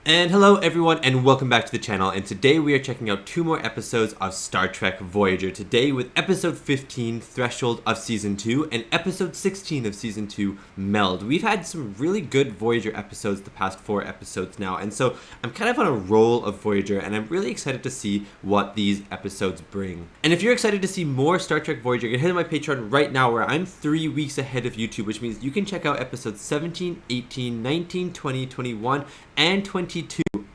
And hello everyone and welcome back to the channel, and today we are checking out 2 more episodes of Star Trek Voyager. Today with episode 15, Threshold of Season 2, and episode 16 of Season 2, Meld. We've had some really good Voyager episodes the past 4 episodes now, and so I'm kind of on a roll of Voyager and I'm really excited to see what these episodes bring. And if you're excited to see more Star Trek Voyager, you can head to my Patreon right now where I'm 3 weeks ahead of YouTube, which means you can check out episodes 17, 18, 19, 20, 21, and 22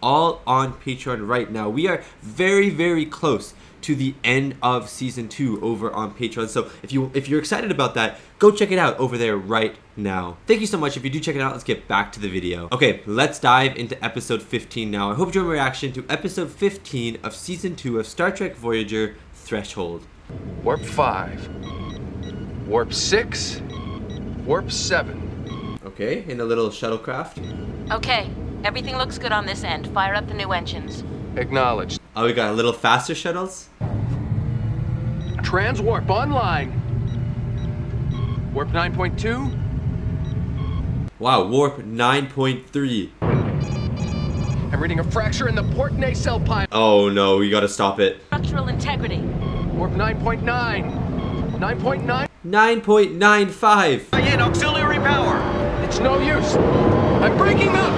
all on Patreon right now. We are very close to the end of season 2 over on Patreon. So if you're excited about that, go check it out over there right now. Thank you so much. If you do check it out, let's get back to the video. Okay, let's dive into episode 15 now. I hope you enjoy my reaction to episode 15 of season 2 of Star Trek Voyager, Threshold. Warp 5, Warp 6, Warp 7. Okay, in a little shuttlecraft. Okay, everything looks good on this end. Fire up the new engines. Acknowledged. Oh, we got a little faster shuttles? Transwarp online. Warp 9.2. Wow, warp 9.3. I'm reading a fracture in the port nacelle pipe. Oh no, we gotta stop it. Structural integrity. Warp 9.9. 9.9. 9.95. In auxiliary power. It's no use. I'm breaking up.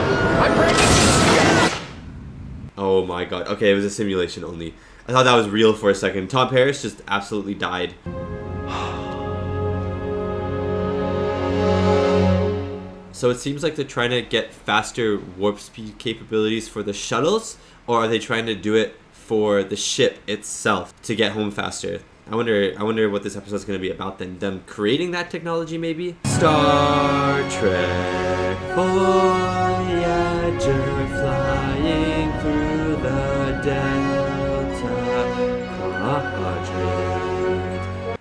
Oh my god. Okay, it was a simulation only. I thought that was real for a second. Tom Paris just absolutely died. So it seems like they're trying to get faster warp speed capabilities for the shuttles, or are they trying to do it for the ship itself to get home faster? I wonder what this episode is going to be about then. Them creating that technology, maybe? Star Trek Voyager flying through the Delta Quadrant.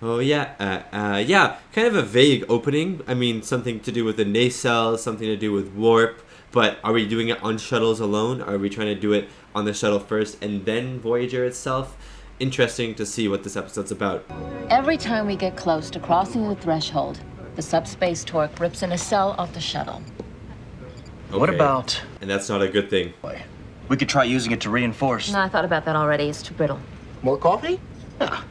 Oh yeah, yeah, kind of a vague opening. I mean, something to do with the nacelle, something to do with warp. But are we doing it on shuttles alone? Are we trying to do it on the shuttle first and then Voyager itself? Interesting to see what this episode's about. Every time we get close to crossing the threshold, the subspace torque rips a nacelle off the shuttle. Okay. What about... And that's not a good thing. We could try using it to reinforce. No, I thought about that already. It's too brittle. More coffee? Ah,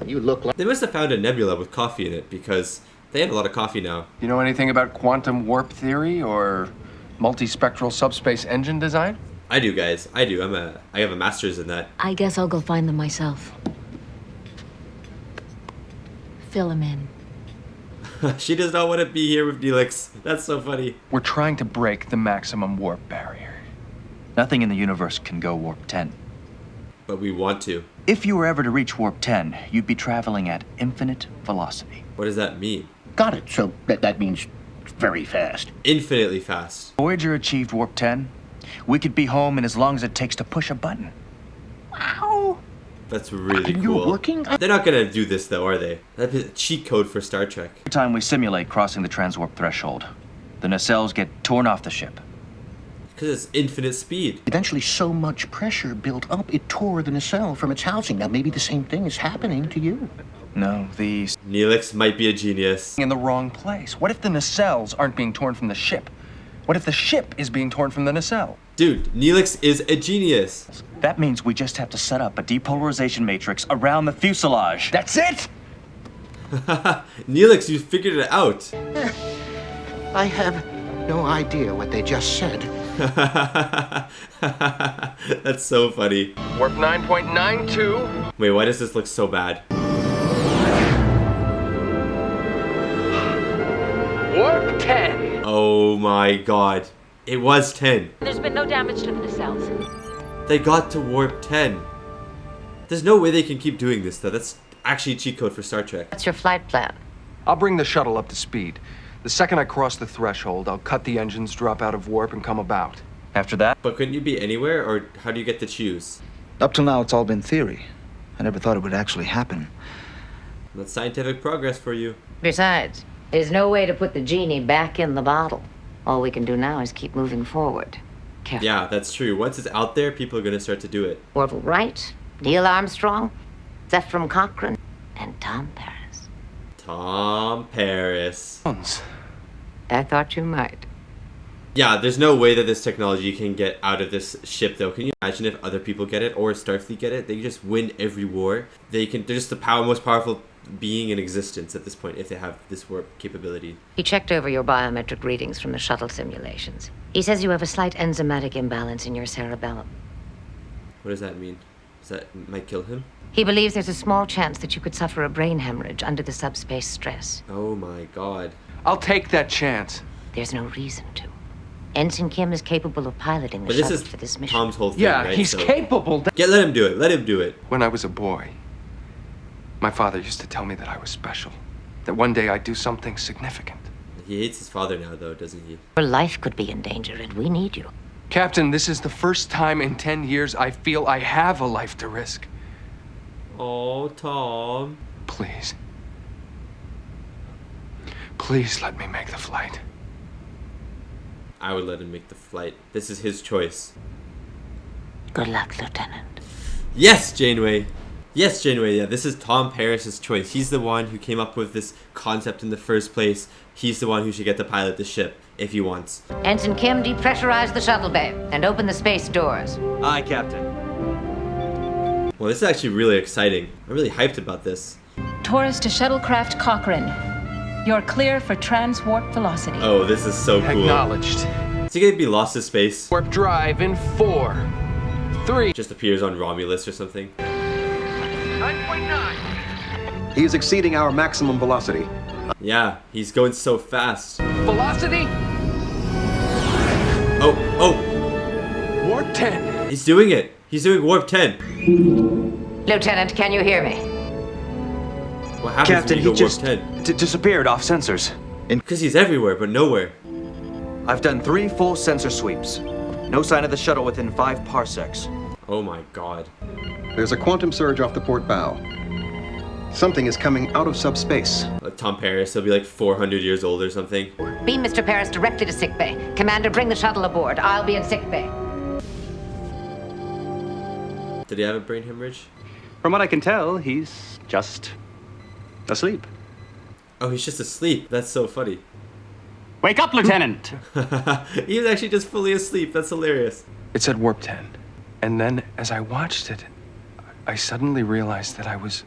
you look like... They must have found a nebula with coffee in it because they have a lot of coffee now. You know anything about quantum warp theory or multispectral subspace engine design? I do, guys. I do. I have a master's in that. I guess I'll go find them myself. Fill them in. She does not want to be here with Neelix. That's so funny. We're trying to break the maximum warp barrier. Nothing in the universe can go warp 10. But we want to. If you were ever to reach warp 10, you'd be traveling at infinite velocity. What does that mean? Got it. So that means very fast. Infinitely fast. Voyager achieved warp 10. We could be home in as long as it takes to push a button. Wow. That's really Are cool. you working? They're not gonna do this though, are they? That'd be a cheat code for Star Trek. Every time we simulate crossing the transwarp threshold, the nacelles get torn off the ship. Because it's infinite speed. Eventually, so much pressure built up, it tore the nacelle from its housing. Now, maybe the same thing is happening to you. No, the Neelix might be a genius. In the wrong place. What if the nacelles aren't being torn from the ship? What if the ship is being torn from the nacelle? Dude, Neelix is a genius. That means we just have to set up a depolarization matrix around the fuselage. That's it? Neelix, you figured it out. I have no idea what they just said. That's so funny. Warp 9.92. Wait, why does this look so bad? Warp 10. Oh my god. It was 10. There's been no damage to the nacelles. They got to warp 10. There's no way they can keep doing this though. That's actually a cheat code for Star Trek. What's your flight plan? I'll bring the shuttle up to speed. The second I cross the threshold, I'll cut the engines, drop out of warp, and come about. After that, But couldn't you be anywhere, or how do you get to choose? Up till now, it's all been theory. I never thought it would actually happen. That's scientific progress for you. Besides, there's no way to put the genie back in the bottle. All we can do now is keep moving forward. Careful. Yeah, that's true. Once it's out there, people are going to start to do it. Orville Wright, Neil Armstrong, Zephram Cochrane, and Tom Paris. Tom Paris. I thought you might. Yeah, there's no way that this technology can get out of this ship, though. Can you imagine if other people get it or Starfleet get it? They just win every war. They're just the most powerful being in existence at this point if they have this warp capability. He checked over your biometric readings from the shuttle simulations. He says you have a slight enzymatic imbalance in your cerebellum. What does that mean? Does that might kill him? He believes there's a small chance that you could suffer a brain hemorrhage under the subspace stress. Oh my god. I'll take that chance. There's no reason to. Ensign Kim is capable of piloting the But this shuttle is for this mission. Tom's whole thing, Yeah, right? he's So- capable. Let him do it. Let him do it. When I was a boy, my father used to tell me that I was special, that one day I'd do something significant. He hates his father now, though, doesn't he? Your life could be in danger, and we need you. Captain, this is the first time in 10 years I feel I have a life to risk. Oh, Tom. Please. Please let me make the flight. I would let him make the flight. This is his choice. Good luck, Lieutenant. Yes, Janeway. Yes, Janeway. Yeah, this is Tom Paris's choice. He's the one who came up with this concept in the first place. He's the one who should get to pilot the ship if he wants. Ensign Kim, depressurize the shuttle bay and open the space doors. Aye, Captain. Well, this is actually really exciting. I'm really hyped about this. Taurus to shuttlecraft Cochrane. You're clear for transwarp velocity. Oh, this is so cool. Acknowledged. Is he gonna be lost to space? Warp drive in 4, 3. Just appears on Romulus or something. 9.9. He is exceeding our maximum velocity. Yeah, he's going so fast. Velocity, Oh, warp 10. he's doing it. He's doing warp 10. Lieutenant, can you hear me? What happens Captain, when he you go just warp 10? disappeared off sensors. Because he's everywhere, but nowhere. I've done 3 full sensor sweeps. No sign of the shuttle within 5 parsecs. Oh my god. There's a quantum surge off the port bow. Something is coming out of subspace. Tom Paris, he'll be like 400 years old or something. Beam Mr. Paris directly to sickbay. Commander, bring the shuttle aboard. I'll be in sickbay. Did he have a brain hemorrhage? From what I can tell, he's just asleep. Oh, he's just asleep. That's so funny. Wake up, Lieutenant! He was actually just fully asleep. That's hilarious. It said warp 10. And then as I watched it, I suddenly realized that I was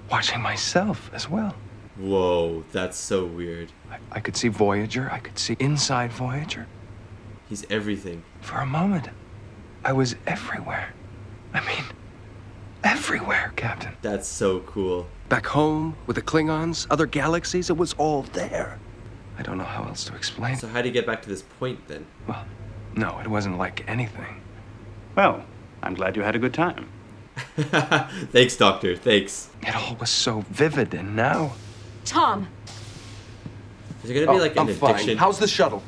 watching myself as well. Whoa, that's so weird. I could see Voyager. I could see inside Voyager. He's everything. For a moment, I was everywhere. I mean, everywhere, Captain. That's so cool. Back home, with the Klingons, other galaxies, it was all there. I don't know how else to explain. So how do you get back to this point then? Well, no, it wasn't like anything. Well, I'm glad you had a good time. Thanks, Doctor. Thanks. It all was so vivid, and now... Tom! Is it gonna be like an addiction? How's the shuttle?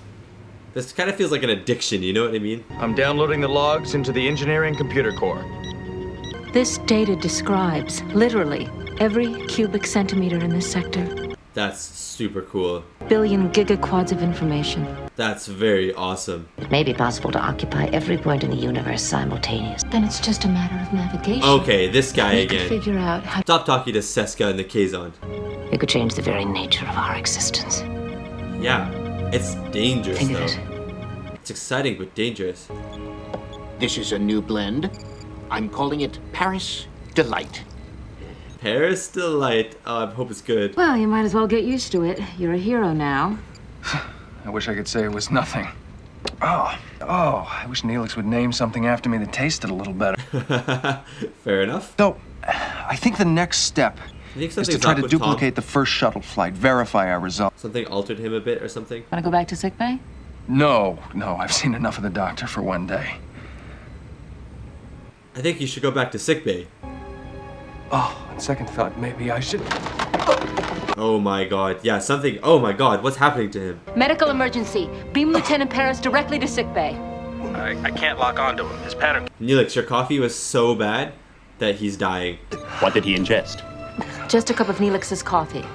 This kind of feels like an addiction, you know what I mean? I'm downloading the logs into the engineering computer core. This data describes, literally, every cubic centimeter in this sector. That's super cool. Billion gigaquads of information. That's very awesome. It may be possible to occupy every point in the universe simultaneously. Then it's just a matter of navigation. Okay, this guy We could again. figure out how Stop talking to Seska and the Kazon. It could change the very nature of our existence. Yeah, it's dangerous Think of though. it. It's exciting but dangerous. This is a new blend. I'm calling it Paris Delight. Paris Delight. Oh, I hope it's good. Well, you might as well get used to it. You're a hero now. I wish I could say it was nothing. Oh, I wish Neelix would name something after me that tasted a little better. Fair enough. So, I think the next step You think is to something's try up to with duplicate the first shuttle flight, verify our results. Something altered him a bit or something? Want to go back to sickbay? No, I've seen enough of the doctor for one day. I think you should go back to sickbay. Oh, on second thought, maybe I should... Oh my god. Yeah, something. Oh my god, what's happening to him? Medical emergency. Beam Lieutenant Paris directly to sickbay. I can't lock onto him. His pattern... Neelix, your coffee was so bad that he's dying. What did he ingest? Just a cup of Neelix's coffee.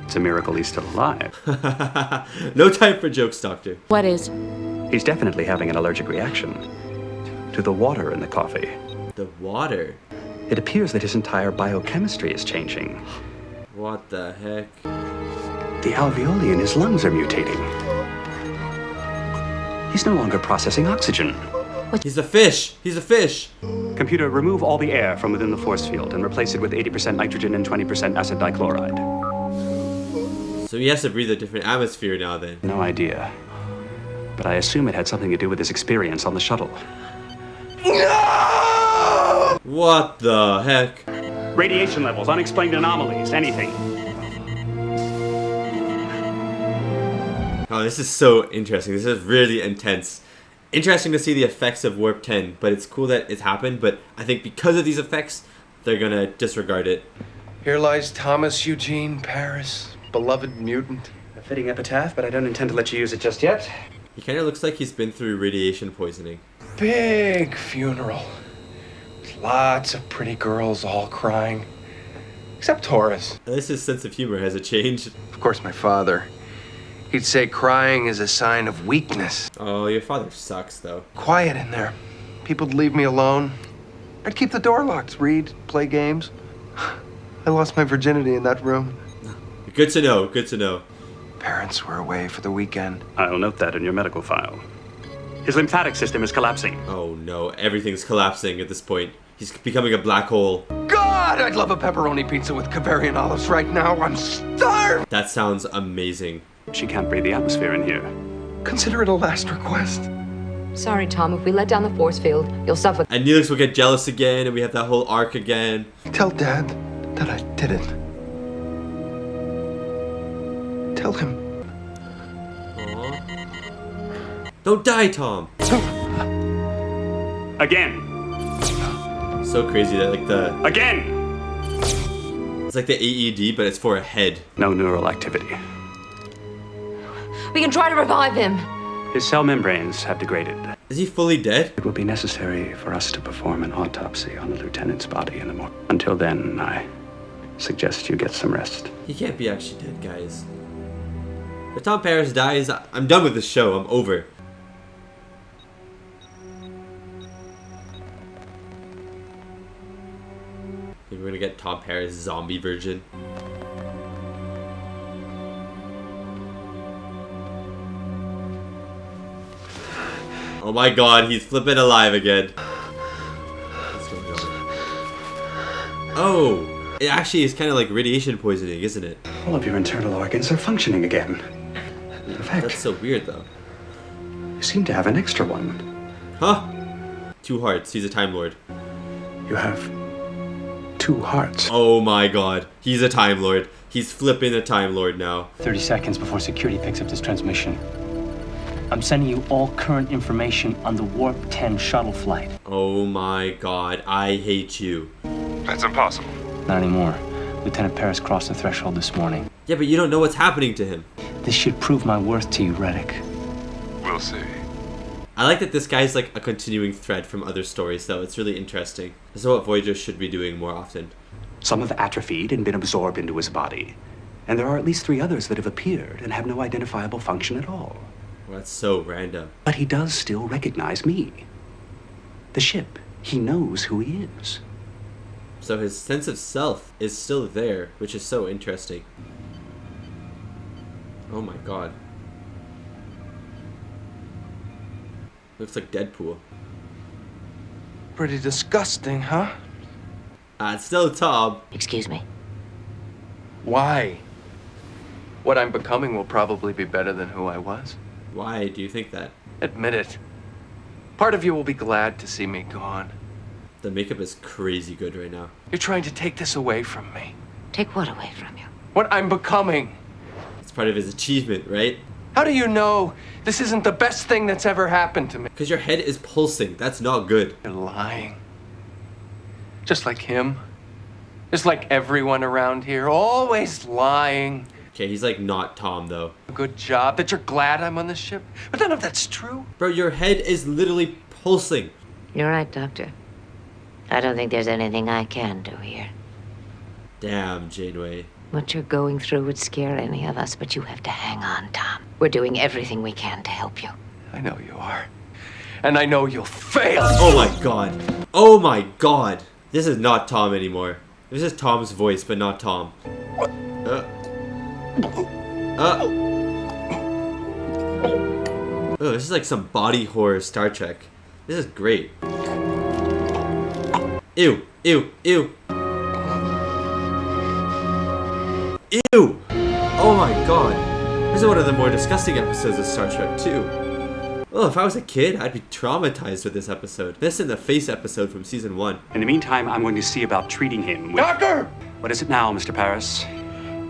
It's a miracle he's still alive. No time for jokes, Doctor. What is? He's definitely having an allergic reaction to the water in the coffee. The water? It appears that his entire biochemistry is changing. What the heck? The alveoli in his lungs are mutating. He's no longer processing oxygen. He's a fish! He's a fish! Computer, remove all the air from within the force field and replace it with 80% nitrogen and 20% acid dichloride. So he has to breathe a different atmosphere now then. No idea. But I assume it had something to do with his experience on the shuttle. No! What the heck? Radiation levels, unexplained anomalies, anything. Oh, this is so interesting. This is really intense. Interesting to see the effects of Warp 10, but it's cool that it's happened, but I think because of these effects, they're gonna disregard it. Here lies Thomas Eugene Paris, beloved mutant. A fitting epitaph, but I don't intend to let you use it just yet. He kind of looks like he's been through radiation poisoning. Big funeral. With lots of pretty girls all crying. Except Horace. At least his sense of humor hasn't changed. Of course, my father. He'd say crying is a sign of weakness. Oh, your father sucks, though. Quiet in there. People'd leave me alone. I'd keep the door locked, read, play games. I lost my virginity in that room. Good to know, good to know. Parents were away for the weekend. I'll note that in your medical file. His lymphatic system is collapsing. Oh no, everything's collapsing at this point. He's becoming a black hole. God, I'd love a pepperoni pizza with Bavarian olives right now. I'm starved! That sounds amazing. She can't breathe the atmosphere in here. Consider it a last request. Sorry, Tom. If we let down the force field, you'll suffer. And Neelix will get jealous again, and we have that whole arc again. Tell Dad that I did it. Tell him. Aww. Don't die, Tom! Again! So crazy that, like, Again! It's like the AED, but it's for a head. No neural activity. We can try to revive him. His cell membranes have degraded. Is he fully dead? It will be necessary for us to perform an autopsy on the lieutenant's body in the morning. Until then, I suggest you get some rest. He can't be actually dead, guys. If Tom Paris dies, I'm done with this show. I'm over. Maybe we're gonna get Tom Paris zombie version. Oh my god, he's flipping alive again. What's going on? Oh, it actually is kind of like radiation poisoning, isn't it? All of your internal organs are functioning again. In fact, That's so weird though. you seem to have an extra one. Huh? 2 hearts, he's a Time Lord. You have 2 hearts. Oh my god, he's a Time Lord. He's flipping a Time Lord now. 30 seconds before security picks up this transmission. I'm sending you all current information on the Warp 10 shuttle flight. Oh my god, I hate you. That's impossible. Not anymore. Lieutenant Paris crossed the threshold this morning. Yeah, but you don't know what's happening to him. This should prove my worth to you, Reddick. We'll see. I like that this guy's like a continuing thread from other stories, though. It's really interesting. This is what Voyager should be doing more often. Some have atrophied and been absorbed into his body. And there are at least 3 others that have appeared and have no identifiable function at all. Well, that's so random. But he does still recognize me. The ship. He knows who he is. So his sense of self is still there, which is so interesting. Oh my god. Looks like Deadpool. Pretty disgusting, huh? It's still Tom. Excuse me. Why? What I'm becoming will probably be better than who I was. Why do you think that? Admit it. Part of you will be glad to see me gone. The makeup is crazy good right now. You're trying to take this away from me. Take what away from you? What I'm becoming. It's part of his achievement, right? How do you know this isn't the best thing that's ever happened to me? Because your head is pulsing. That's not good. You're lying. Just like him. Just like everyone around here. Always lying. Okay, he's like not Tom, though. Good job that you're glad I'm on the ship. But none of that's true. Bro, your head is literally pulsing. You're right, Doctor. I don't think there's anything I can do here. Damn, Janeway. What you're going through would scare any of us, but you have to hang on, Tom. We're doing everything we can to help you. I know you are. And I know you'll fail. Oh my god. Oh my god. This is not Tom anymore. This is Tom's voice, but not Tom. Oh, this is like some body horror Star Trek. This is great. Ew, ew, ew. Ew! Oh my god. This is one of the more disgusting episodes of Star Trek 2. Well, if I was a kid, I'd be traumatized with this episode. This and the face episode from season 1. In the meantime, I'm going to see about treating him with... Doctor! What is it now, Mr. Paris?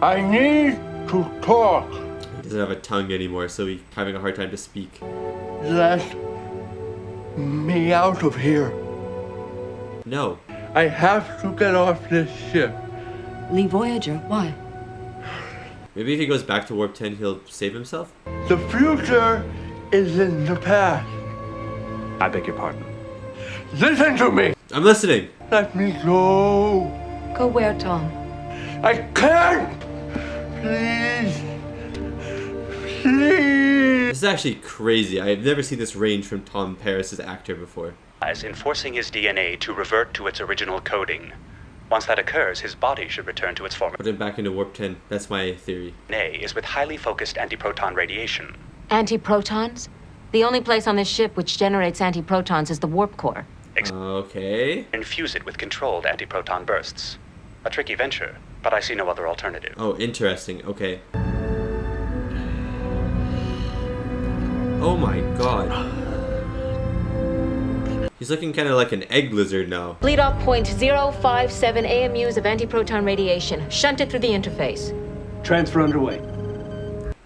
I need to talk. He doesn't have a tongue anymore, so he's having a hard time to speak. Let me out of here. No. I have to get off this ship. Leave Voyager? Why? Maybe if he goes back to Warp 10, he'll save himself? The future is in the past. I beg your pardon. Listen to me. I'm listening. Let me go. Go where, Tom? I can't. Please. Please. This is actually crazy. I've never seen this range from Tom Paris' actor before. As enforcing his DNA to revert to its original coding. Once that occurs, his body should return to its former Put him back into Warp 10. That's my theory. DNA is with highly focused antiproton radiation. Antiprotons? The only place on this ship which generates antiprotons is the warp core. Okay. Infuse it with controlled antiproton bursts. A tricky venture, but I see no other alternative. Oh, interesting. Okay. Oh my god. He's looking kind of like an egg lizard now. Lead off point 057 AMUs of antiproton radiation. Shunted through the interface. Transfer underway.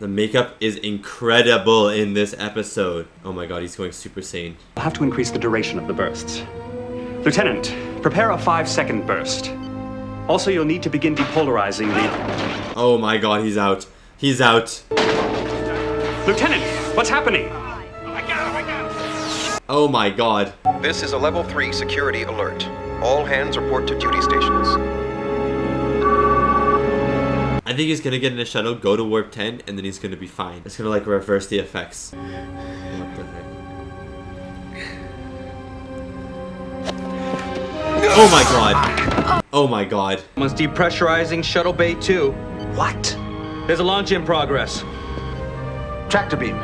The makeup is incredible in this episode. Oh my god, he's going Super Saiyan. I'll have to increase the duration of the bursts. Lieutenant, prepare a 5-second burst. Also, you'll need to begin depolarizing the... Oh my god, he's out. He's out. Lieutenant, what's happening? Oh my god. This is a level 3 security alert. All hands report to duty stations. I think he's gonna get in a shuttle, go to Warp 10, and then he's gonna be fine. It's gonna like reverse the effects. What the heck? Oh my god. Oh my god. Someone's depressurizing Shuttle Bay 2. What? There's a launch in progress. Tractor beam.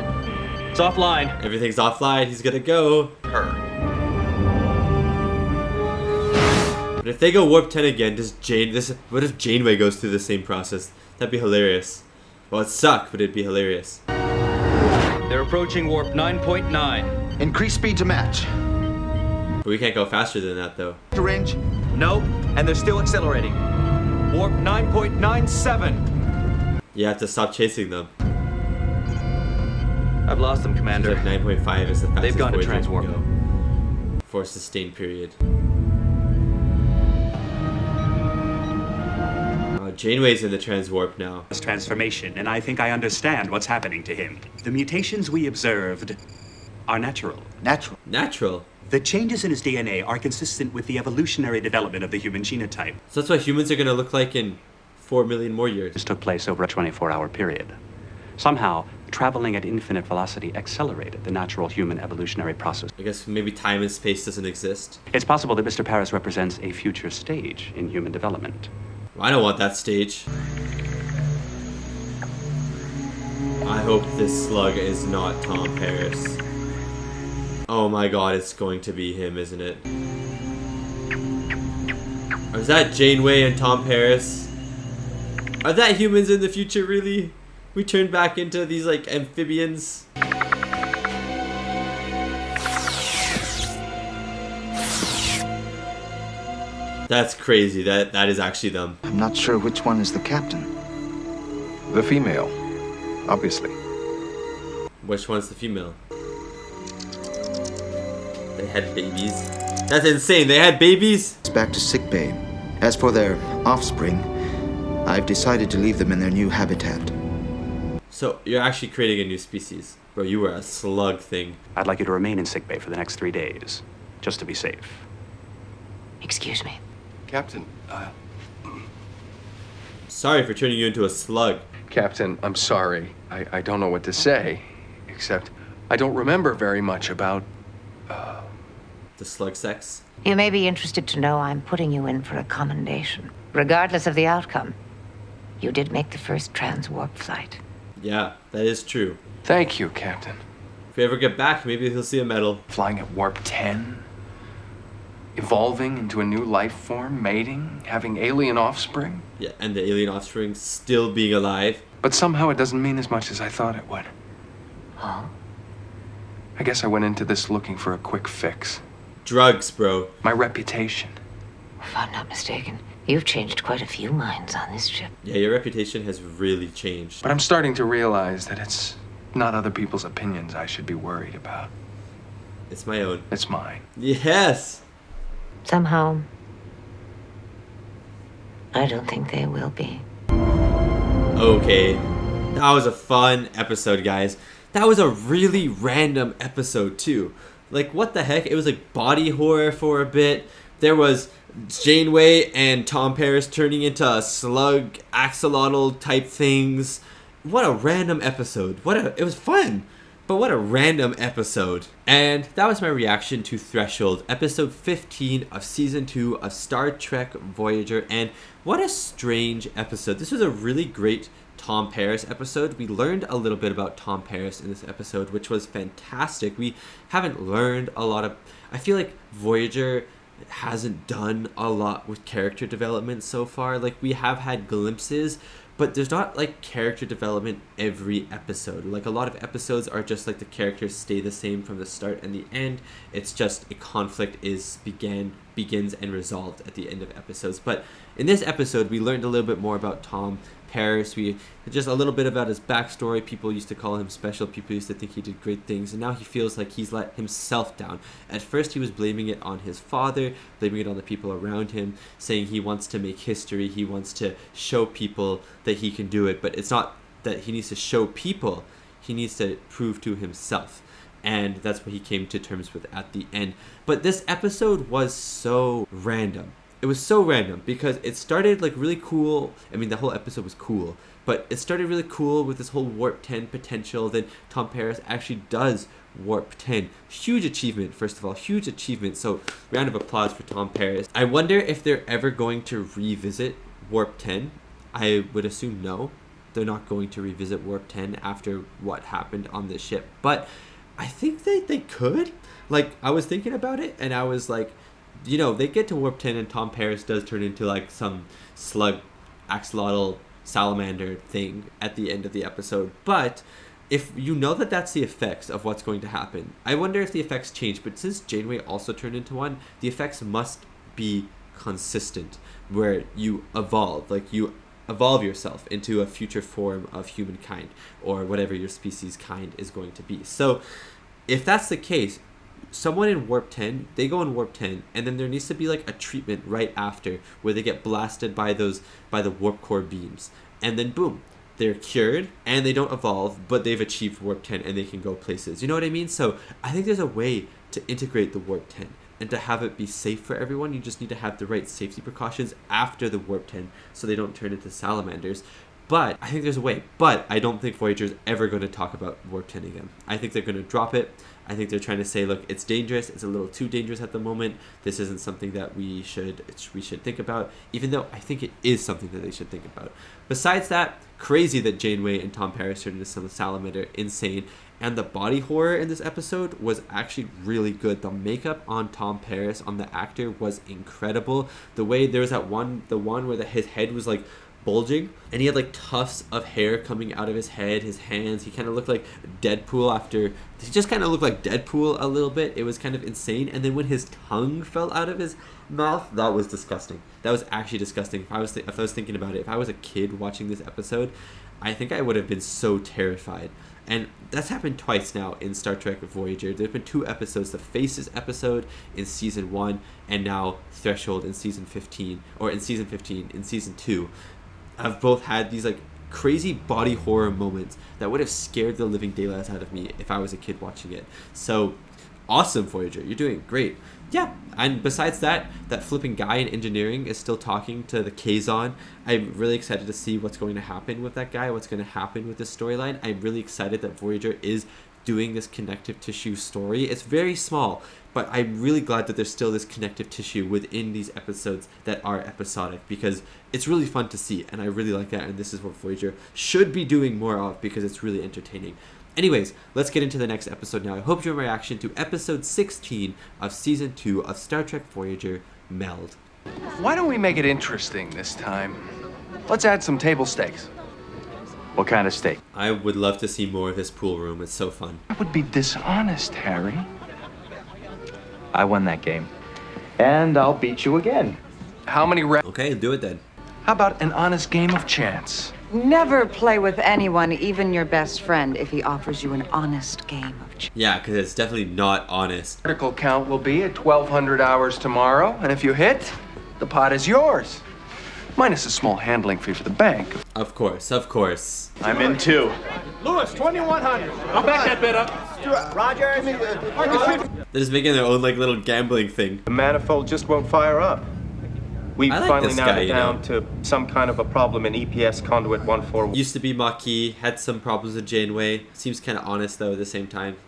It's offline. Everything's offline. He's gonna go. But if they go Warp 10 again, what if Janeway goes through the same process? That'd be hilarious. Well, it'd suck, but it'd be hilarious. They're approaching Warp 9.9. Increase speed to match. But we can't go faster than that, though. To range. Nope, and they're still accelerating. Warp 9.97. You have to stop chasing them. I've lost them, Commander. Like 9.5 is the fastest They've gone to Voyager can transwarp. go for a sustained period. Janeway's in the transwarp now. This transformation, and I think I understand what's happening to him. The mutations we observed are natural. Natural. Natural? The changes in his DNA are consistent with the evolutionary development of the human genotype. So that's what humans are going to look like in 4 million more years. This took place over a 24-hour period. Somehow, traveling at infinite velocity accelerated the natural human evolutionary process. I guess maybe time and space doesn't exist. It's possible that Mr. Paris represents a future stage in human development. Well, I don't want that stage. I hope this slug is not Tom Paris. Oh my god, it's going to be him, isn't it? Or is that Janeway and Tom Paris? Are that humans in the future, really? We turn back into these, like, amphibians? That's crazy. That is actually them. I'm not sure which one is the captain. The female, obviously. Which one's the female? They had babies. That's insane. They had babies? It's back to sickbay. As for their offspring, I've decided to leave them in their new habitat. So, you're actually creating a new species. Bro, you were a slug thing. I'd like you to remain in sickbay for the next 3 days, just to be safe. Excuse me. Captain, Sorry for turning you into a slug. Captain, I'm sorry. I don't know what to say, except I don't remember very much about... The slug sex? You may be interested to know I'm putting you in for a commendation. Regardless of the outcome, you did make the first transwarp flight. Yeah, that is true. Thank you, Captain. I we ever get back, maybe he'll see a medal. Flying at warp 10? Evolving into a new life form, mating, having alien offspring? Yeah, and the alien offspring still being alive. But somehow it doesn't mean as much as I thought it would. Huh? I guess I went into this looking for a quick fix. Drugs, bro. My reputation. If I'm not mistaken, you've changed quite a few minds on this ship. Yeah, your reputation has really changed. But I'm starting to realize that it's not other people's opinions I should be worried about. It's my own. It's mine. Yes! Somehow, I don't think they will be. Okay. That was a fun episode, guys. That was a really random episode, too. Like, what the heck? It was like body horror for a bit. There was Janeway and Tom Paris turning into slug axolotl type things. What a random episode. It was fun. But what a random episode. And that was my reaction to Threshold, episode 15 of season 2 of Star Trek Voyager. And what a strange episode. This was a really great Tom Paris episode. We learned a little bit about Tom Paris in this episode, which was fantastic. We haven't learned a lot of... I feel like Voyager hasn't done a lot with character development so far. Like, we have had glimpses, but there's not like character development every episode. Like, a lot of episodes are just like the characters stay the same from the start and the end. It's just a conflict begins and resolved at the end of episodes. But in this episode, we learned a little bit more about Tom Paris. We just a little bit about his backstory. People used to call him special. People used to think he did great things, and now he feels like he's let himself down. At first, he was blaming it on his father, blaming it on the people around him, saying he wants to make history. He wants to show people that he can do it, but it's not that he needs to show people. He needs to prove to himself. And that's what he came to terms with at the end. But this episode was so random. It was so random because it started like really cool. I mean, the whole episode was cool, but it started really cool with this whole warp 10 potential. Then Tom Paris actually does warp 10. Huge achievement, first of all, huge achievement. So round of applause for Tom Paris. I wonder if they're ever going to revisit warp 10. I would assume no. They're not going to revisit warp 10 after what happened on this ship. But I think they could. Like, I was thinking about it and I was like, you know, they get to warp 10 and Tom Paris does turn into like some slug axolotl salamander thing at the end of the episode. But if you know that that's the effects of what's going to happen, I wonder if the effects change. But since Janeway also turned into one, the effects must be consistent, where you evolve, like you evolve yourself into a future form of humankind or whatever your species kind is going to be. So if that's the case, someone in warp 10, they go in warp 10, and then there needs to be like a treatment right after where they get blasted by the warp core beams, and then boom, they're cured and they don't evolve, but they've achieved warp 10 and they can go places. You know what I mean? So I think there's a way to integrate the warp 10 and to have it be safe for everyone. You just need to have the right safety precautions after the warp 10 so they don't turn into salamanders. But I think there's a way. But I don't think Voyager's ever going to talk about warp 10 again. I think they're going to drop it. I think they're trying to say, look, it's dangerous. It's a little too dangerous at the moment. This isn't something that we should think about, even though I think it is something that they should think about. Besides that, crazy that Janeway and Tom Paris turned into some salamander. Insane. And the body horror in this episode was actually really good. The makeup on Tom Paris, on the actor, was incredible. The way there was the one where his head was like bulging and he had like tufts of hair coming out of his head, his hands. He kind of looked like Deadpool he just kind of looked like Deadpool a little bit. It was kind of insane. And then when his tongue fell out of his mouth, that was disgusting. That was actually disgusting. If I was thinking about it, if I was a kid watching this episode, I think I would have been so terrified. And that's happened twice now in Star Trek Voyager. There's been 2 episodes, the Faces episode in season 1 and now Threshold in season 15, or in season 15 in season 2. I've both had these like crazy body horror moments that would have scared the living daylights out of me if I was a kid watching it. So awesome, Voyager, you're doing great. Yeah, and besides that flipping guy in engineering is still talking to the Kazon. I'm really excited to see what's going to happen with that guy, what's going to happen with this storyline. I'm really excited that Voyager is doing this connective tissue story. It's very small, but I'm really glad that there's still this connective tissue within these episodes that are episodic, because it's really fun to see, and I really like that, and this is what Voyager should be doing more of because it's really entertaining. Anyways, let's get into the next episode now. I hope you have a reaction to episode 16 of season 2 of Star Trek Voyager, Meld. Why don't we make it interesting this time? Let's add some table stakes. What kind of steak? I would love to see more of his pool room. It's so fun. That would be dishonest, Harry. I won that game. And I'll beat you again. How many Okay, do it then. How about an honest game of chance? Never play with anyone, even your best friend, if he offers you an honest game of chance. Yeah, because it's definitely not honest. Critical count will be at 1,200 hours tomorrow, and if you hit, the pot is yours. Minus a small handling fee for the bank. Of course, of course. I'm in too. Lewis, 2,100. I'll back that bid up. Roger. They're just making their own like little gambling thing. The manifold just won't fire up. We've I like finally this narrowed guy, it down to some kind of a problem in EPS conduit 141. Used to be Maquis, had some problems with Janeway. Seems kind of honest though at the same time.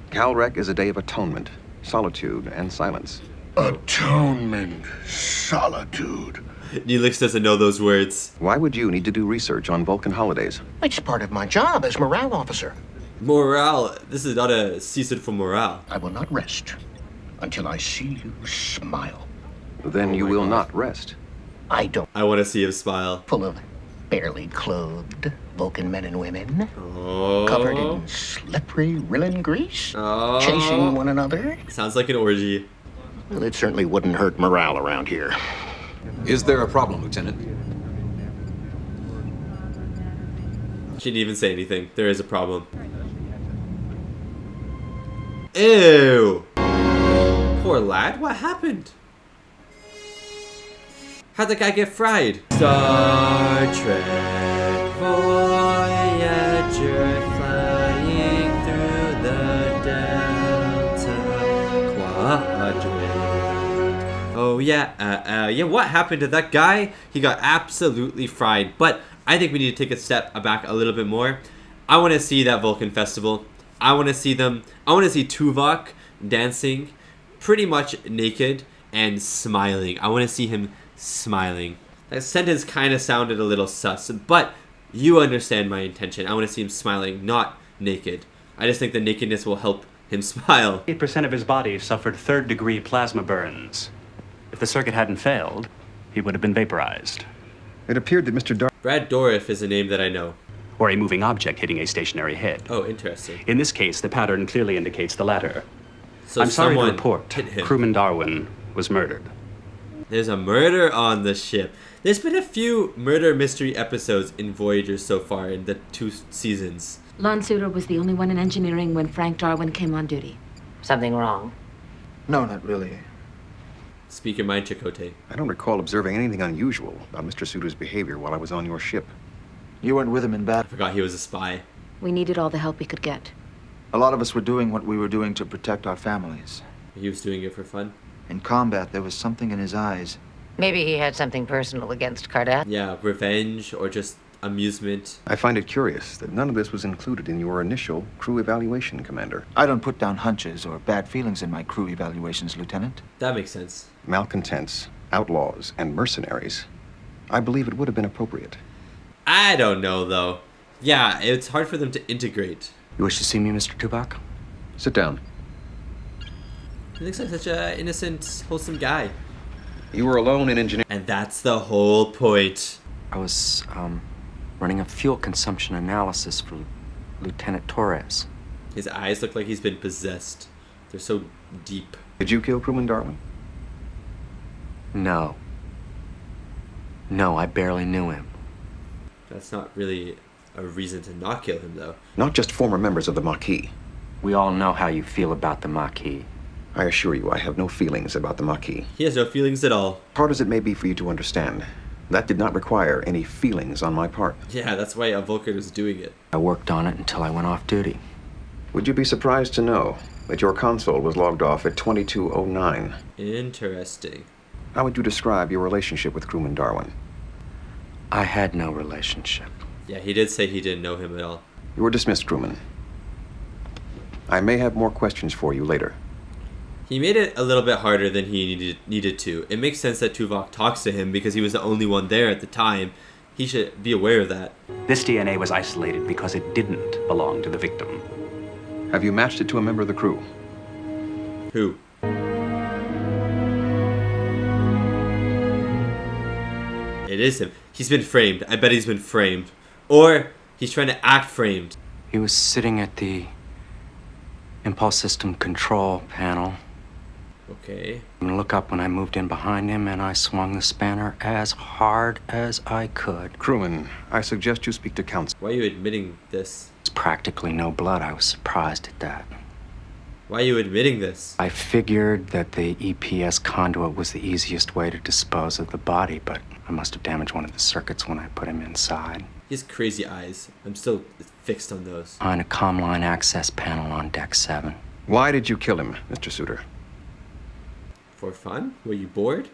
Calrec is a day of atonement, solitude, and silence. Atonement, solitude. Neelix doesn't know those words. Why would you need to do research on Vulcan holidays? It's part of my job as morale officer. Morale. This is not a season for morale. I will not rest until I see you smile. Then you will not rest. I don't. I want to see him smile. Full of barely clothed Vulcan men and women, Oh. covered in slippery Rillen grease, Oh. chasing one another. Sounds like an orgy. Well, it certainly wouldn't hurt morale around here. Is there a problem, Lieutenant? She didn't even say anything. There is a problem. Ew! Poor lad, what happened? How'd the guy get fried? Star Trek Voyager flying through the Delta Quadrant. Oh yeah, yeah, what happened to that guy? He got absolutely fried, but I think we need to take a step back a little bit more. I want to see that Vulcan festival. I want to see Tuvock dancing pretty much naked and smiling. I want to see him smiling. That sentence kind of sounded a little sus, but you understand my intention. I want to see him smiling, not naked. I just think the nakedness will help him smile. 8% of his body suffered third-degree plasma burns. If the circuit hadn't failed, he would have been vaporized. It appeared that Mr. Brad Dourif is a name that I know. Or a moving object hitting a stationary head. Oh, interesting. In this case, the pattern clearly indicates the latter. So I'm sorry to someone report, hit him. crewman Darwin was murdered. There's a murder on the ship. There's been a few murder mystery episodes in Voyager so far in the 2 seasons. Lon Suter was the only one in engineering when Frank Darwin came on duty. Something wrong? No, not really. Speak your mind, Chakotay. I don't recall observing anything unusual about Mr. Suter's behavior while I was on your ship. You weren't with him in I battle. forgot he was a spy. We needed all the help we could get. A lot of us were doing what we were doing to protect our families. He was doing it for fun. In combat, there was something in his eyes. Maybe he had something personal against Cardassian. Yeah, revenge or just amusement. I find it curious that none of this was included in your initial crew evaluation, Commander. I don't put down hunches or bad feelings in my crew evaluations, Lieutenant. That makes sense. Malcontents, outlaws, and mercenaries. I believe it would have been appropriate. I don't know, though. Yeah, it's hard for them to integrate. You wish to see me, Mr. Tuvock? Sit down. He looks like such an innocent, wholesome guy. You were alone in engineering. And that's the whole point. I was, running a fuel consumption analysis for Lieutenant Torres. His eyes look like he's been possessed. They're so deep. Did you kill crewman Darwin? No. No, I barely knew him. That's not really a reason to not kill him, though. Not just former members of the Maquis. We all know how you feel about the Maquis. I assure you, I have no feelings about the Maquis. He has no feelings at all. Hard as it may be for you to understand, that did not require any feelings on my part. Yeah, that's why a Vulcan was doing it. I worked on it until I went off duty. Would you be surprised to know that your console was logged off at 2209? Interesting. How would you describe your relationship with crewman Darwin? I had no relationship. Yeah, he did say he didn't know him at all. You were dismissed, crewman. I may have more questions for you later. He made it a little bit harder than he needed to. It makes sense that Tuvock talks to him because he was the only one there at the time. He should be aware of that. This DNA was isolated because it didn't belong to the victim. Have you matched it to a member of the crew? Who? It is him. He's been framed. I bet he's been framed. Or he's trying to act framed. He was sitting at the impulse system control panel. Okay. I'm gonna look up when I moved in behind him, and I swung the spanner as hard as I could. Crewman, I suggest you speak to counsel. Why are you admitting this? It's practically no blood. I was surprised at that. Why are you admitting this? I figured that the EPS conduit was the easiest way to dispose of the body, but I must have damaged one of the circuits when I put him inside. He has crazy eyes. I'm still fixed on those. Behind a comm line access panel on deck 7. Why did you kill him, Mr. Suter? For fun? Were you bored?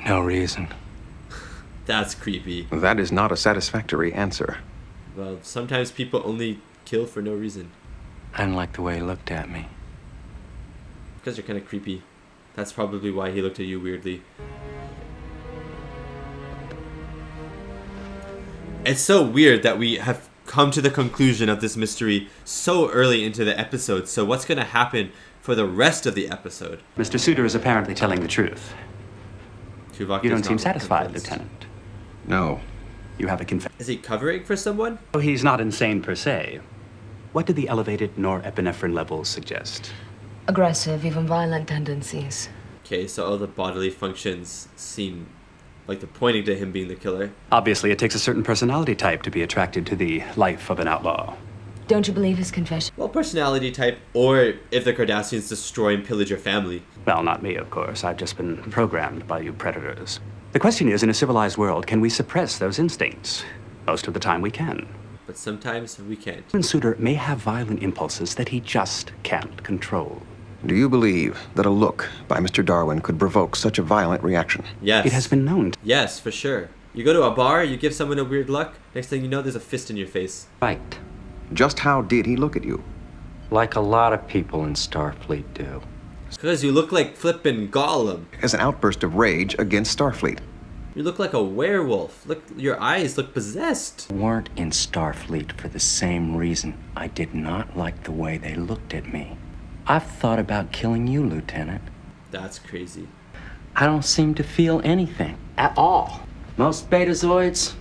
No reason. That's creepy. That is not a satisfactory answer. Well, sometimes people only kill for no reason. I didn't like the way he looked at me. Because you're kind of creepy. That's probably why he looked at you weirdly. It's so weird that we have come to the conclusion of this mystery so early into the episode. So what's going to happen for the rest of the episode? Mr. Suter is apparently telling the truth. Tuvock You is don't seem not satisfied, convinced. Lieutenant. No. You have a confession. Is he covering for someone? Oh, he's not insane per se. What did the elevated norepinephrine levels suggest? Aggressive, even violent tendencies. Okay, so all the bodily functions seem like they're pointing to him being the killer. Obviously, it takes a certain personality type to be attracted to the life of an outlaw. Don't you believe his confession? Well, personality type, or if the Cardassians destroy and pillage your family. Well, not me, of course. I've just been programmed by you predators. The question is, in a civilized world, can we suppress those instincts? Most of the time we can. But sometimes we can't. Suter may have violent impulses that he just can't control. Do you believe that a look by Mr. Darwin could provoke such a violent reaction? Yes. It has been known. Yes, for sure. You go to a bar, you give someone a weird look, next thing you know, there's a fist in your face. Right. Just how did he look at you? Like a lot of people in Starfleet do. Because you look like flippin' Gollum. As an outburst of rage against Starfleet. You look like a werewolf. Look, your eyes look possessed. Weren't in Starfleet for the same reason. I did not like the way they looked at me. I've thought about killing you, Lieutenant. That's crazy. I don't seem to feel anything at all. Most betazoids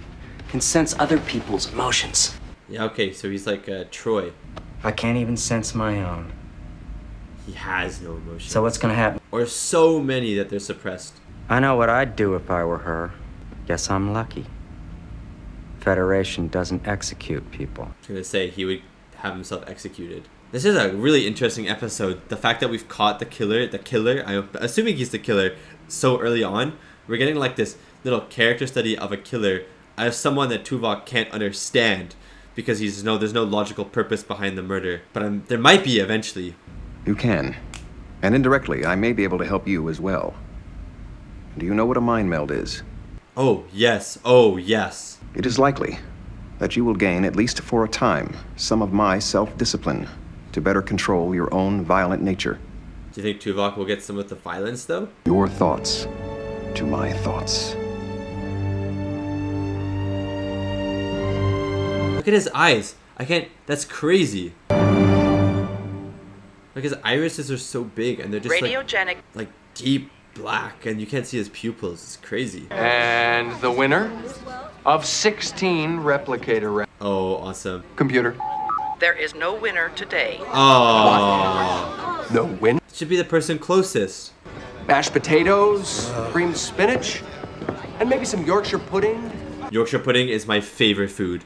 can sense other people's emotions. Yeah, okay, so he's like Troy. I can't even sense my own. He has no emotion. So what's gonna happen? Or so many that they're suppressed. I know what I'd do if I were her. Guess I'm lucky. Federation doesn't execute people. I was gonna say he would have himself executed. This is a really interesting episode. The fact that we've caught the killer, I'm assuming he's the killer, so early on. We're getting like this little character study of a killer as someone that Tuvock can't understand because there's no logical purpose behind the murder. But there might be eventually. You can. And indirectly, I may be able to help you as well. Do you know what a mind meld is? Oh, yes. Oh, yes. It is likely that you will gain, at least for a time, some of my self-discipline to better control your own violent nature. Do you think Tuvock will get some of the violence, though? Your thoughts to my thoughts. Look at his eyes. I can't... That's crazy. Like, his irises are so big, and they're just Radiogenic. like deep black, and you can't see his pupils. It's crazy. And the winner of 16 replicator Oh, awesome. Computer. There is no winner today. Oh. No win. Should be the person closest. Mashed potatoes, creamed spinach, and maybe some Yorkshire pudding. Yorkshire pudding is my favorite food.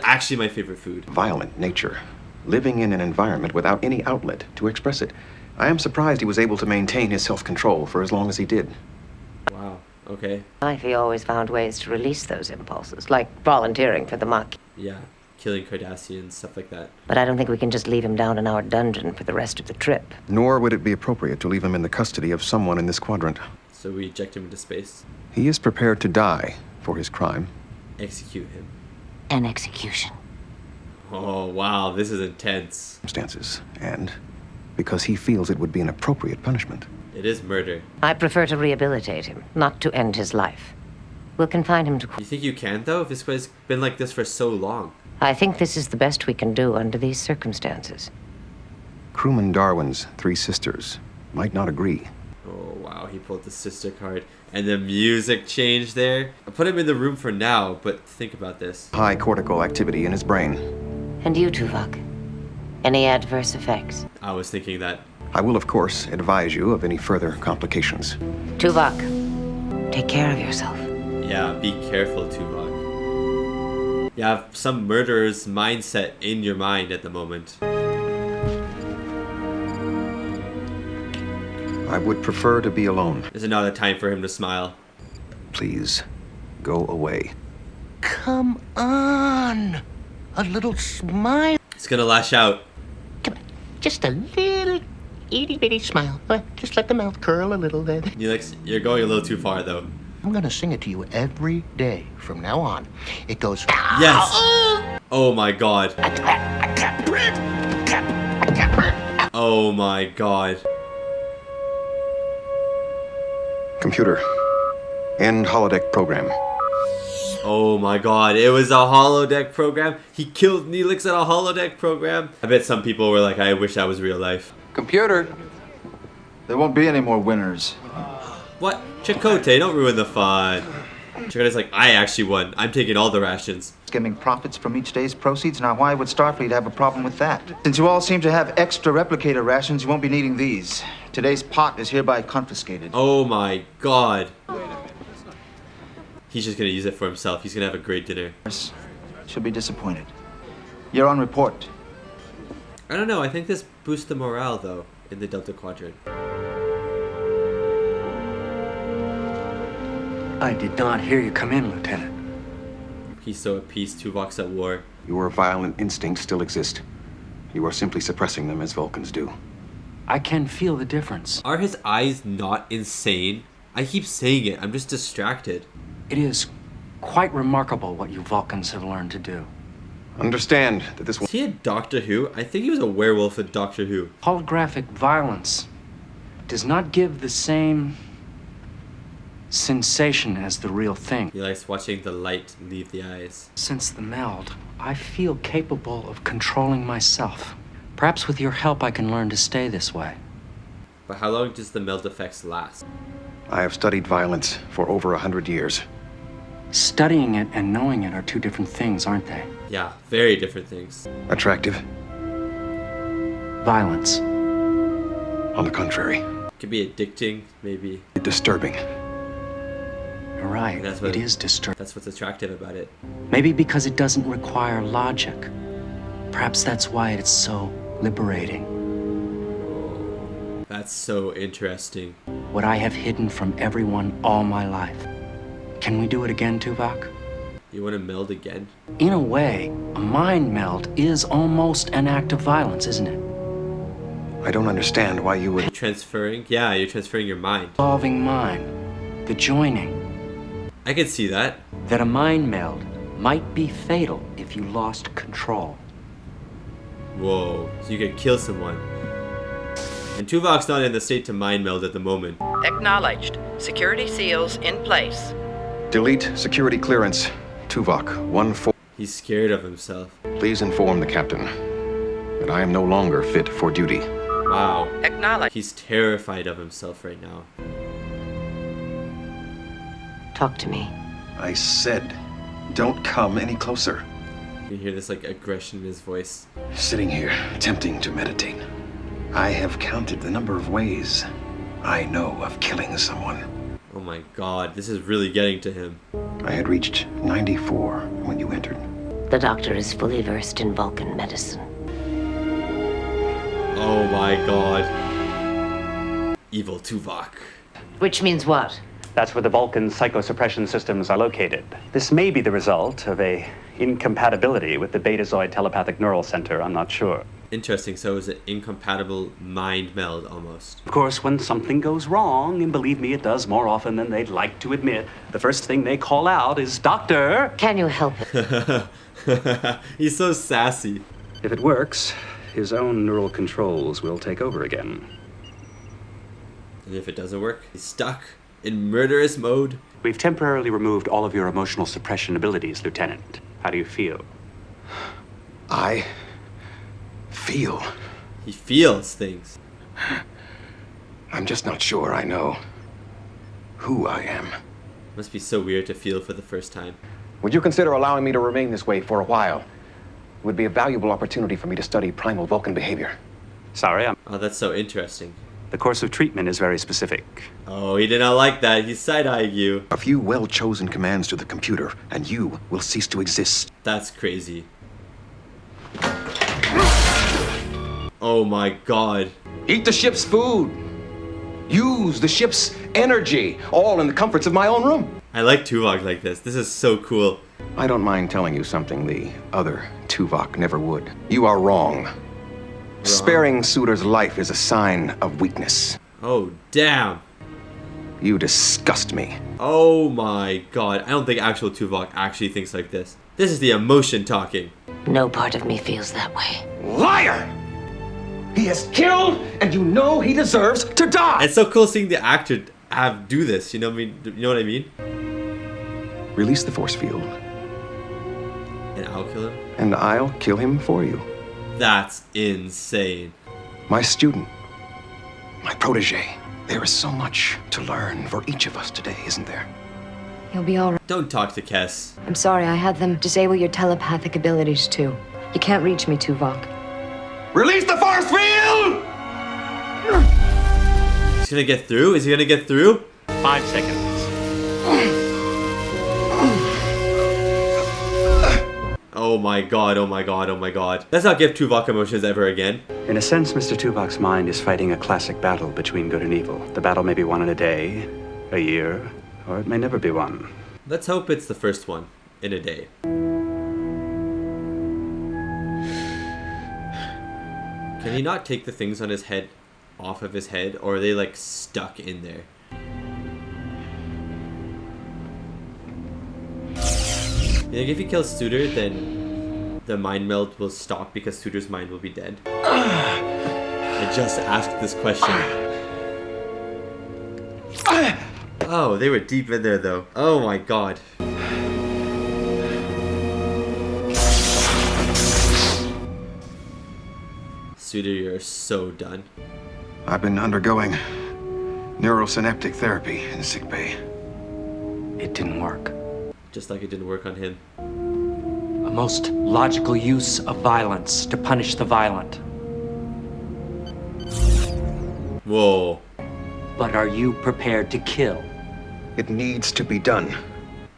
Actually, my favorite food. Violent nature. Living in an environment without any outlet to express it. I am surprised he was able to maintain his self-control for as long as he did. Wow. Okay. Life, he always found ways to release those impulses, like volunteering for the mock. Yeah. Killing Cardassians, stuff like that. But I don't think we can just leave him down in our dungeon for the rest of the trip. Nor would it be appropriate to leave him in the custody of someone in this quadrant. So we eject him into space. He is prepared to die for his crime. Execute him. An execution. Oh, wow. This is intense. Circumstances, and because he feels it would be an appropriate punishment. It is murder. I prefer to rehabilitate him, not to end his life. We'll confine him to... You think you can, though, if this guy's been like this for so long? I think this is the best we can do under these circumstances. Crewman Darwin's 3 sisters might not agree. Oh, wow. He pulled the sister card. And the music changed there. I put him in the room for now, but think about this. High cortical activity in his brain. And you, Tuvock? Any adverse effects? I was thinking that. I will, of course, advise you of any further complications. Tuvock, take care of yourself. Yeah, be careful, Tuvock. You have some murderer's mindset in your mind at the moment. I would prefer to be alone. Is it not a time for him to smile? Please, go away. Come on! A little smile. He's gonna lash out. Come on, just a little itty-bitty smile. Just let the mouth curl a little bit. Neelix, you're going a little too far, though. I'm gonna sing it to you every day from now on. It goes... Yes! Oh my god. Oh my god. Computer, end holodeck program. Oh my god, it was a holodeck program? He killed Neelix at a holodeck program? I bet some people were like, I wish that was real life. Computer, there won't be any more winners. What? Chakotay, don't ruin the fun. Chakotay's like, I actually won. I'm taking all the rations. Skimming profits from each day's proceeds. Now, why would Starfleet have a problem with that? Since you all seem to have extra replicator rations, you won't be needing these. Today's pot is hereby confiscated. Oh my god. He's just gonna use it for himself. He's gonna have a great dinner. She'll be disappointed. You're on report. I don't know. I think this boosts the morale, though, in the Delta Quadrant. I did not hear you come in, Lieutenant. He's so at peace. Tuvock's at war. Your violent instincts still exist. You are simply suppressing them as Vulcans do. I can feel the difference. Are his eyes not insane? I keep saying it. I'm just distracted. It is quite remarkable what you Vulcans have learned to do. Understand that this... Is he a Doctor Who? I think he was a werewolf in Doctor Who. Holographic violence does not give the same sensation as the real thing. He likes watching the light leave the eyes. Since the meld, I feel capable of controlling myself. Perhaps with your help I can learn to stay this way. But how long does the meld effects last? I have studied violence for over 100 years. Studying it and knowing it are two different things, aren't they? Yeah, very different things. Attractive. Violence. On the contrary. Could be addicting, maybe. Disturbing. You're right, it is disturbing. That's what's attractive about it. Maybe because it doesn't require logic. Perhaps that's why it's so liberating. That's so interesting. What I have hidden from everyone all my life. Can we do it again, Tuvock? You want to meld again? In a way, a mind meld is almost an act of violence, isn't it? I don't understand why you would... Transferring? Yeah, you're transferring your mind. Solving mind. The joining. I can see that. That a mind meld might be fatal if you lost control. Whoa, so you could kill someone. And Tuvock's not in the state to mind meld at the moment. Acknowledged. Security seals in place. Delete security clearance. Tuvock, 1-4. He's scared of himself. Please inform the captain that I am no longer fit for duty. Wow. Acknowledge. He's terrified of himself right now. Talk to me. I said, don't come any closer. You hear this like aggression in his voice. Sitting here, attempting to meditate. I have counted the number of ways I know of killing someone. Oh my god, this is really getting to him. I had reached 94 when you entered. The doctor is fully versed in Vulcan medicine. Oh my god. Evil Tuvock. Which means what? That's where the Vulcan psychosuppression systems are located. This may be the result of a incompatibility with the Betazoid telepathic neural center, I'm not sure. Interesting, so is it incompatible mind meld almost? Of course, when something goes wrong, and believe me, it does more often than they'd like to admit, the first thing they call out is, "Doctor! Can you help it?" He's so sassy. If it works, his own neural controls will take over again. And if it doesn't work, he's stuck in murderous mode. We've temporarily removed all of your emotional suppression abilities, Lieutenant. How do you feel? I feel. He feels things. I'm just not sure I know who I am. Must be so weird to feel for the first time. Would you consider allowing me to remain this way for a while? It would be a valuable opportunity for me to study primal Vulcan behavior. Sorry, Oh, that's so interesting. the course of treatment is very specific. Oh, he did not like that. He's side-eyeing you. A few well-chosen commands to the computer, and you will cease to exist. That's crazy. Oh my god. Eat the ship's food. Use the ship's energy, all in the comforts of my own room. I like Tuvock like this. This is so cool. I don't mind telling you something the other Tuvock never would. You are wrong. Sparing Suitor's life is a sign of weakness. Oh, damn. You disgust me. Oh my god. I don't think actual Tuvock actually thinks like this. This is the emotion talking. No part of me feels that way. Liar! He has killed, and you know he deserves to die! It's so cool seeing the actor do this, you know what I mean? You know what I mean? Release the force field. And I'll kill him? And I'll kill him for you. That's insane. My student. My protege. There is so much to learn for each of us today, isn't there? You'll be all right. Don't talk to Kess. I'm sorry, I had them disable your telepathic abilities too. You can't reach me, Tuvock. Release the force field! He's gonna get through? Is he gonna get through? 5 seconds. Oh my god, oh my god, oh my god. Let's not give Tuvock emotions ever again. In a sense, Mr. Tuvock's mind is fighting a classic battle between good and evil. The battle may be won in a day, a year, or it may never be won. Let's hope it's the first one in a day. Can he not take the things on his head off of his head, or are they like stuck in there? You think if he kills Suitor, then the mind meld will stop because Suitor's mind will be dead? I just asked this question. Oh, they were deep in there though. Oh my god. Suitor, you're so done. I've been undergoing neurosynaptic therapy in sickbay. It didn't work. Just like it didn't work on him. A most logical use of violence to punish the violent. Whoa. But are you prepared to kill? It needs to be done.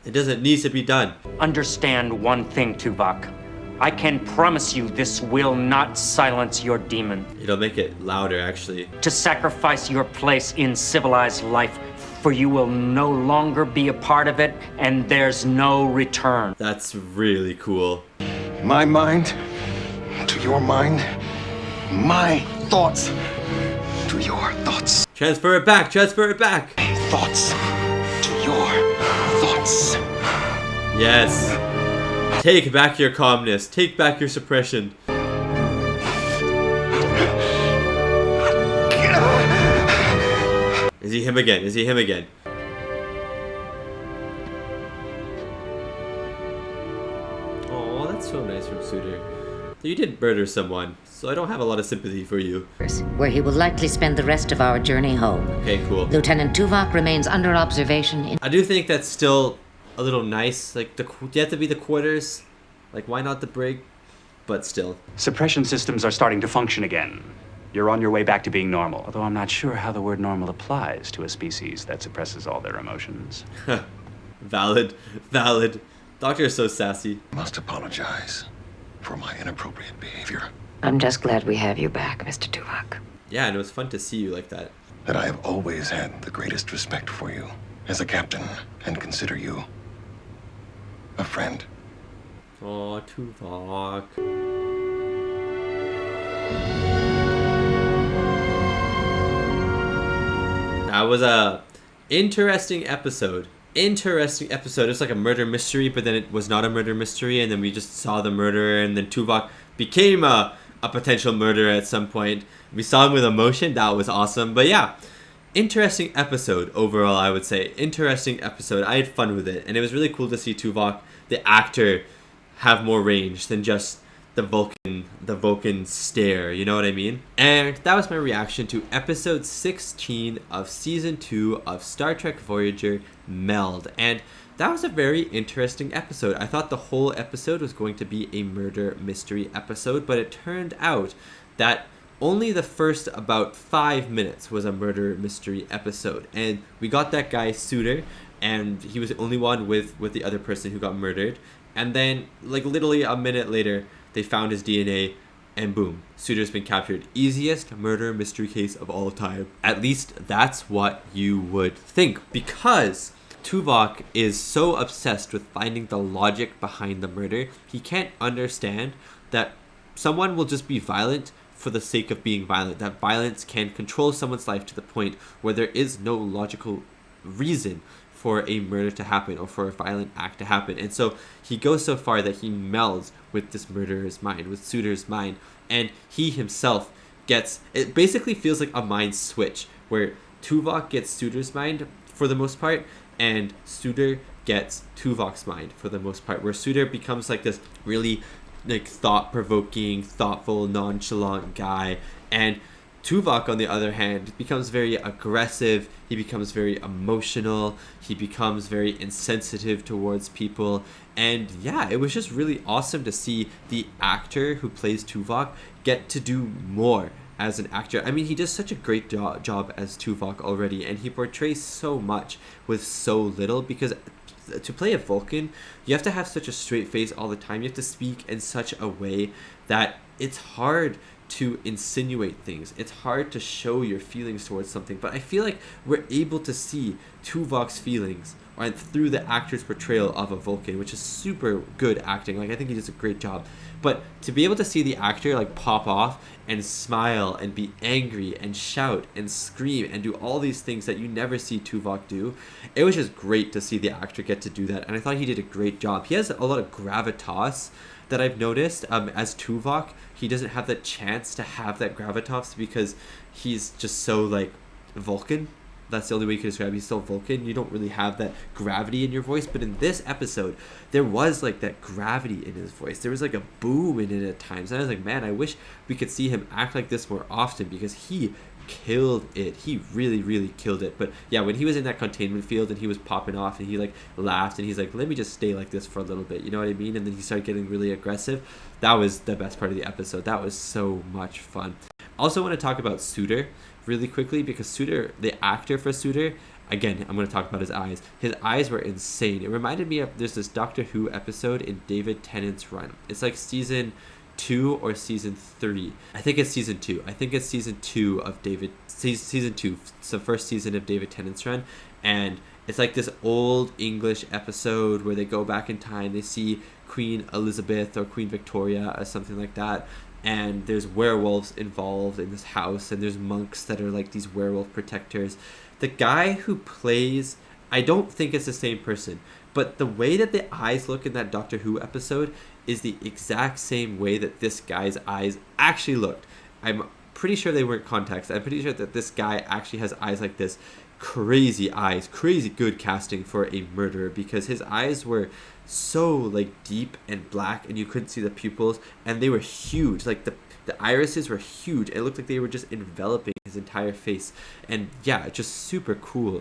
It doesn't need to be done. Understand one thing, Tuvock. I can promise you this will not silence your demon. It'll make it louder, actually. To sacrifice your place in civilized life, for you will no longer be a part of it, and there's no return. That's really cool. My mind to your mind. My thoughts to your thoughts. Transfer it back, transfer it back. Thoughts to your thoughts. Yes. Take back your calmness. Take back your suppression. Is he him again? Is he him again? Oh, that's so nice from Suitor. So you did murder someone, so I don't have a lot of sympathy for you. Where he will likely spend the rest of our journey home. Okay, cool. Lieutenant Tuvock remains under observation. I do think that's still a little nice. Like, you have to be the quarters. Like, why not the brig? But still. Suppression systems are starting to function again. You're on your way back to being normal, although I'm not sure how the word normal applies to a species that suppresses all their emotions. Valid. Valid. Doctor is so sassy. Must apologize for my inappropriate behavior. I'm just glad we have you back, Mr. Tuvock. Yeah, and it was fun to see you like that. That I have always had the greatest respect for you as a captain and consider you a friend. Oh, Tuvock. That was a interesting episode. Interesting episode. It's like a murder mystery, but then it was not a murder mystery, and then we just saw the murderer, and then Tuvock became a potential murderer at some point. We saw him with emotion. That was awesome. But yeah, interesting episode overall, I would say. Interesting episode. I had fun with it, and it was really cool to see Tuvock, the actor, have more range than just the Vulcan stare, you know what I mean? And that was my reaction to episode 16 of season 2 of Star Trek Voyager Meld. And that was a very interesting episode. I thought the whole episode was going to be a murder mystery episode, but it turned out that only the first about 5 minutes was a murder mystery episode. And we got that guy Suitor, and he was the only one with the other person who got murdered. And then, like, literally a minute later, they found his DNA, and boom, Suitor's been captured. Easiest murder mystery case of all time. At least that's what you would think, because Tuvock is so obsessed with finding the logic behind the murder, he can't understand that someone will just be violent for the sake of being violent, that violence can control someone's life to the point where there is no logical reason for a murder to happen or for a violent act to happen. And so he goes so far that he melds with this murderer's mind, with Suitor's mind, and he himself gets, it basically feels like a mind switch where Tuvock gets Suitor's mind for the most part, and Suitor gets Tuvock's mind for the most part, where Suitor becomes like this really like thought-provoking, thoughtful, nonchalant guy, and Tuvock, on the other hand, becomes very aggressive, he becomes very emotional, he becomes very insensitive towards people, and yeah, it was just really awesome to see the actor who plays Tuvock get to do more as an actor. I mean, he does such a great job as Tuvock already, and he portrays so much with so little, because to play a Vulcan, you have to have such a straight face all the time. You have to speak in such a way that it's hard to insinuate things. It's hard to show your feelings towards something. But I feel like we're able to see Tuvock's feelings through the actor's portrayal of a Vulcan, which is super good acting. Like, I think he does a great job. But to be able to see the actor like pop off and smile and be angry and shout and scream and do all these things that you never see Tuvock do, it was just great to see the actor get to do that. And I thought he did a great job. He has a lot of gravitas that I've noticed. As Tuvock, he doesn't have the chance to have that gravitas because he's just so like Vulcan. That's the only way you can describe it. He's so Vulcan. You don't really have that gravity in your voice. But in this episode, there was like that gravity in his voice. There was like a boom in it at times. And I was like, man, I wish we could see him act like this more often, because he killed it. He really, really killed it. But yeah, when he was in that containment field and he was popping off and he like laughed and he's like, let me just stay like this for a little bit. You know what I mean? And then he started getting really aggressive. That was the best part of the episode. That was so much fun. Also want to talk about Suitor really quickly, because Suitor, the actor for Suitor, again, I'm going to talk about his eyes. His eyes were insane. It reminded me of, there's this Doctor Who episode in David Tennant's run. It's like season 2 or season 3. I think it's season 2. I think it's season 2 of season 2. It's the first season of David Tennant's run. And it's like this old English episode where they go back in time. They see Queen Elizabeth or Queen Victoria or something like that. And there's werewolves involved in this house, and there's monks that are like these werewolf protectors. The guy who plays, I don't think it's the same person, but the way that the eyes look in that Doctor Who episode is the exact same way that this guy's eyes actually looked. I'm pretty sure they weren't contacts. I'm pretty sure that this guy actually has eyes like this. Crazy eyes, crazy good casting for a murderer, because his eyes were so like deep and black and you couldn't see the pupils, and they were huge. Like the irises were huge. It looked like they were just enveloping his entire face. And yeah, just super cool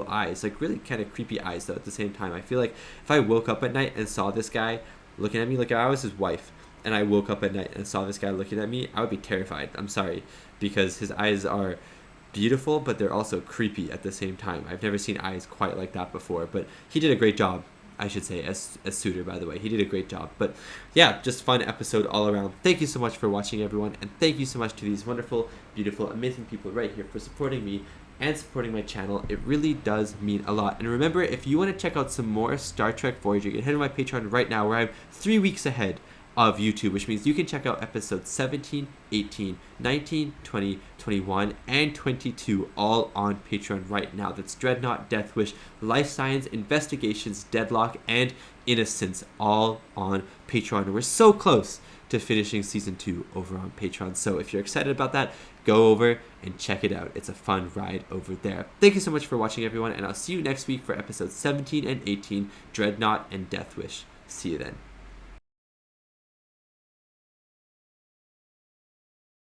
eyes, like really kind of creepy eyes though at the same time. I feel like if I woke up at night and saw this guy looking at me, like if I was his wife and I woke up at night and saw this guy looking at me, I would be terrified. I'm sorry, because his eyes are beautiful, but they're also creepy at the same time. I've never seen eyes quite like that before, but he did a great job, I should say, as Suitor, by the way. He did a great job. But yeah, just fun episode all around. Thank you so much for watching, everyone, and thank you so much to these wonderful, beautiful, amazing people right here for supporting me and supporting my channel. It really does mean a lot. And remember, if you want to check out some more Star Trek Voyager, you can head to my Patreon right now, where I'm 3 weeks ahead of YouTube, which means you can check out episodes 17, 18, 19, 20, 21, and 22 all on Patreon right now. That's Dreadnought, Death Wish, Life Science, Investigations, Deadlock, and Innocence, all on Patreon. We're so close to finishing season 2 over on Patreon. So if you're excited about that, go over and check it out. It's a fun ride over there. Thank you so much for watching, everyone, and I'll see you next week for episodes 17 and 18, Dreadnought and Death Wish. See you then.